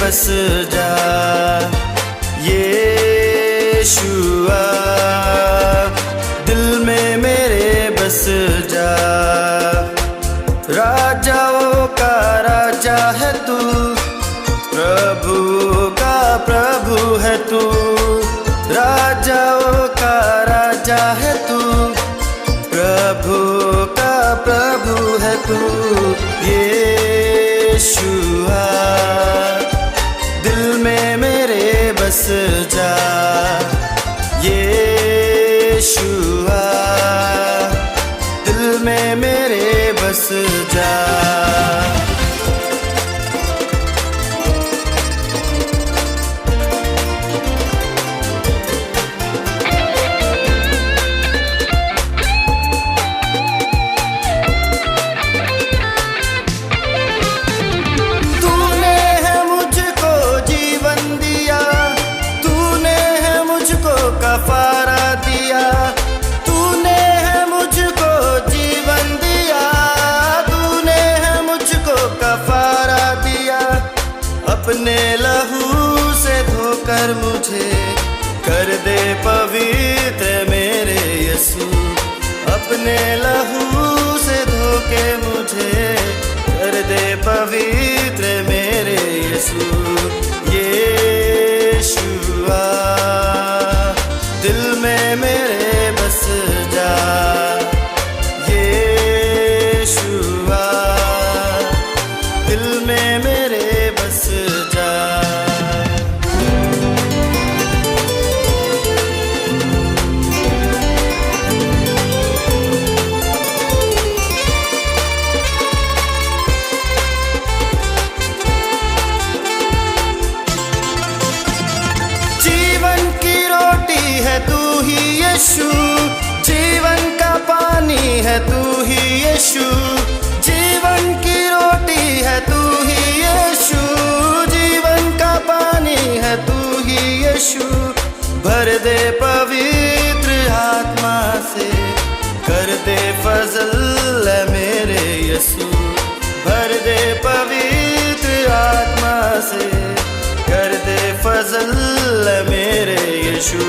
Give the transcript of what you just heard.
बस जा यीशुआ, दिल में मेरे बस जा। राजाओं का राजा है तू, प्रभु का प्रभु है तू। राजाओं का राजा है तू, प्रभु का प्रभु है तू। यीशुआ, दिल में मेरे बस जा यीशुआ, दिल में मेरे बस जा। कफारा दिया तूने है मुझको, जीवन दिया तूने है मुझको, कफारा दिया। अपने लहू से धोकर मुझे कर दे पवित्र मेरे यीशु। अपने लहू से धोके मुझे कर दे पवित्र मेरे यीशु। यीशुआ, दिल में मेरे बस जा यीशुआ, दिल में मेरे बस जा। जीवन की रोटी है तू ही यीशु, जीवन का पानी है तू ही यीशु। जीवन की रोटी है तू ही यीशु, जीवन का पानी है तू ही यीशु। भर दे पवित्र आत्मा से, कर दे फजल मेरे यीशु। भर दे पवित्र आत्मा से, कर दे फजल मेरे यीशु।